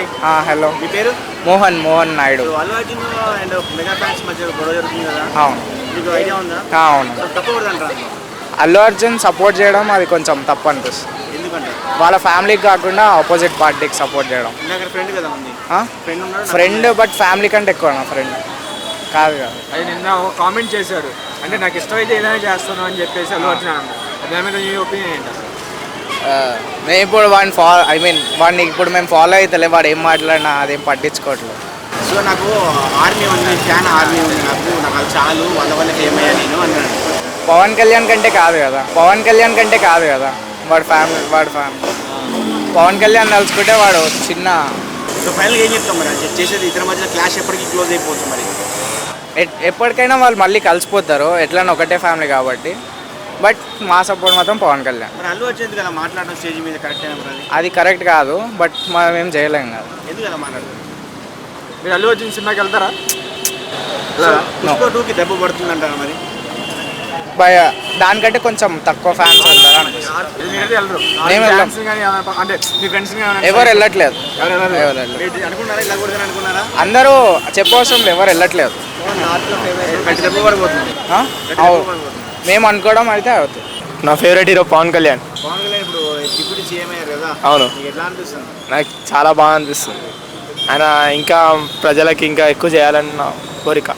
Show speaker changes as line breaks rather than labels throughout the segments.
Hi.
Hello,
మీ పేరు?
Mohan Naidu.
Allu Arjun and mega fans మధ్య గొడవ జరుగుతుంది కదా,
అవును.
మీకు ఐడియా ఉందా?
అవును.
తప్పకూడదు అంటారు.
అల్లు అర్జున్ సపోర్ట్ చేయడం అది కొంచెం తప్పు అనిపిస్తుంది.
ఎందుకంటే
వాళ్ళ ఫ్యామిలీకి కాకుండా ఆపోజిట్ పార్టీకి సపోర్ట్ చేయడం.
ఇందాక ఫ్రెండ్ కదా ఉంది, ఫ్రెండ్ ఉన్నాడు.
ఫ్రెండ్ బట్ ఫ్యామిలీ కంటే ఎక్కువ నా ఫ్రెండ్ కాదు కదా.
అది నిన్న కామెంట్ చేశాడు, అంటే నాకు ఇష్టమైతే ఏదైనా చేస్తాను అని చెప్పేసి అల్లు అర్జున్ అన్నాడు. దాని మీద మీ ఒపీనియన్ ఏంటి అసలు?
మేము ఇప్పుడు వాడిని ఇప్పుడు మేము ఫాలో అవుతలే, వాడు ఏం మాట్లాడినా అదేం పట్టించుకోవట్లేదు.
సో నాకు ఆర్మీ ఉంది, ఫ్యాన్ ఆర్మీ ఉంది, నాకు అది చాలు, వాళ్ళ వల్ల ఏమయ్యా నేను అన్నాడు.
పవన్ కళ్యాణ్ కంటే కాదు కదా వాడి ఫ్యామిలీ. పవన్ కళ్యాణ్ తలుచుకుంటే వాడు చిన్న.
సో ఫైనల్గా ఏం చెప్తాం మరి? చేసేది ఇద్దరి మధ్య క్లాష్ ఎప్పటికీ క్లోజ్ అయిపోవచ్చు మరి.
ఎప్పటికైనా వాళ్ళు మళ్ళీ కలిసిపోతారు, ఎట్లన్నా ఒకటే ఫ్యామిలీ కాబట్టి. బట్ మా సపోర్ట్ మాత్రం పవన్ కళ్యాణ్.
మరి అల్లు అర్జున్ కదా మాట్లాడడం స్టేజ్ మీద కరెక్ట్ అయినా మరి
అది కరెక్ట్ కాదు, బట్ మనం ఏం చేయలేం కదా.
ఎందుకు కదా మాట్లాడదు?
మీరు అల్లు అర్జున్ సినిమాకి వెళ్తారా?
పుష్ప 2కి దెబ్బ పడుతుంది అంటారా మరి?
దానికంటే కొంచెం తక్కువ ఫ్యాన్స్ ఉంటారు అనిపిస్తుంది.
మీరైతే వెళ్ళరు.
మేము వెళ్ళాం.
ఫ్యాన్స్ కానీ అంటే మీ ఫ్రెండ్స్
ఎవరు వెళ్ళట్లేదు.
అనుకున్నారా ఇలా కూడా అనుకున్నారా?
అందరూ చెప్పవసరం ఎవరు వెళ్ళట్లేదు.
గట్టి దెబ్బ పడిపోతుంది.
మేము అనుకోవడం అయితే అవుతుంది.
నా ఫేవరెట్ హీరో పవన్ కళ్యాణ్.
పవన్ కళ్యాణ్ ఇప్పుడు డిప్యూటీ సీఎం అయ్యారు కదా,
అవును.
మీకు ఎట్లా అనిపిస్తుంది?
నాకు చాలా బాగా అనిపిస్తుంది. ఆయన ఇంకా ప్రజలకి ఇంకా ఎక్కువ చేయాలని నా కోరిక.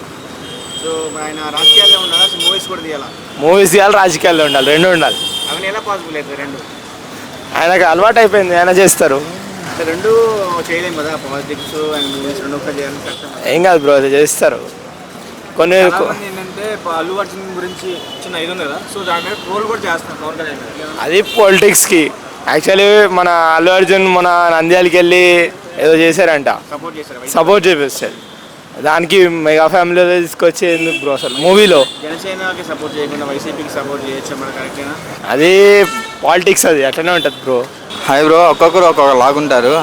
సో ఆయన రాజకీయాల్లో ఉండాలా, మూవీస్ కూడా తీయాలా?
మూవీస్ తీయాలి, రాజకీయాల్లో ఉండాలి, రెండు ఉండాలి.
అవన్నీ ఎలా పాసిబుల్ అవుతుంది రెండు?
ఆయనకు అలవాటు అయిపోయింది, ఆయన చేస్తారు.
అంటే రెండు చేయలేము కదా, పాలిటిక్స్ అండ్ మూవీస్ రెండు ఒక్క చేయాలని కష్టం.
ఏం కాదు బ్రో, అది చేస్తారు. కొన్ని
ఏంటంటే అల్లు అర్జున్ గురించి చిన్న ఇది ఉంది కదా, సో దాని మీద ట్రోల్ కూడా చేస్తున్నారు పవన్ కళ్యాణ్ మీద.
అది పొలిటిక్స్కి. యాక్చువల్లీ మన అల్లు అర్జున్ మన నంద్యాలకి వెళ్ళి ఏదో చేశారంట,
సపోర్ట్ చేస్తారు.
సపోర్ట్ చేపిస్తారు. దానికి మెగా ఫ్యామిలీలో తీసుకొచ్చి ఎందుకు బ్రో అసలు మూవీలో?
జనసేనకి సపోర్ట్ చేయకుండా వైసీపీకి సపోర్ట్ చేయొచ్చు మన కరెక్టేనా?
అది పాలిటిక్స్, అది అట్లనే ఉంటుంది బ్రో.
హాయ్ బ్రో, ఒక్కొక్కరు ఒక్కొక్క లాగుంటారు.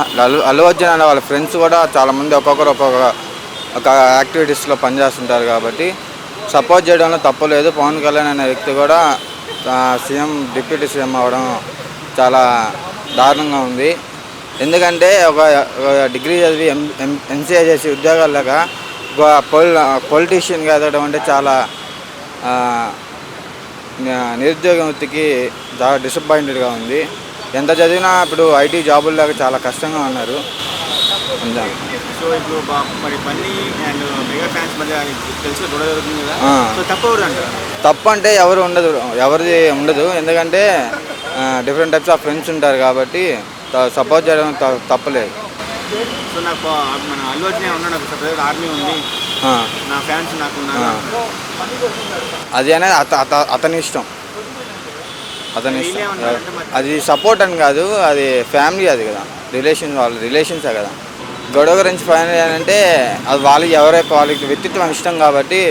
అల్లు అర్జున్ అనే వాళ్ళ ఫ్రెండ్స్ కూడా చాలామంది ఒక్కొక్కరు ఒక యాక్టివిటీస్లో పనిచేస్తుంటారు కాబట్టి సపోర్ట్ చేయడంలో తప్పలేదు. పవన్ కళ్యాణ్ అనే వ్యక్తి కూడా డిప్యూటీ సీఎం అవ్వడం చాలా దారుణంగా ఉంది. ఎందుకంటే ఒక డిగ్రీ చదివి ఎంసీఏ చేసి ఉద్యోగాలు లేక పొలిటీషియన్గా ఎదగడం అంటే చాలా నిరుద్యోగ వృత్తికి చాలా డిసప్పాయింటెడ్గా ఉంది. ఎంత చదివినా ఇప్పుడు ఐటీ జాబులు లేక చాలా కష్టంగా ఉన్నారు.
సో ఇప్పుడు మరి బన్నీ అండ్ మెగా ఫ్యాన్స్ మధ్య తెలిసి గొడవ జరుగుతుంది కదా, సో తప్పకూడదు అంటారు.
తప్పు అంటే ఎవరిది ఉండదు. ఎందుకంటే డిఫరెంట్ టైప్స్ ఆఫ్ ఫ్రెండ్స్ ఉంటారు కాబట్టి సపోర్ట్ చేయడం తప్పలేదు.
సో నాకు మన అల్లు అర్జున్ ఉన్నాడు, నాకు సపరేట్ ఆర్మీ ఉంది, నా ఫ్యాన్స్ నాకు ఉన్నారు.
అది అనేది అతని ఇష్టం. అది సపోర్ట్ అని కాదు, అది ఫ్యామిలీ, అది కదా వాళ్ళ రిలేషన్సే కదా. గొడవ గురించి ఫైనల్ ఏంటంటే అది వాళ్ళకి వ్యక్తిత్వం ఇష్టం కాబట్టి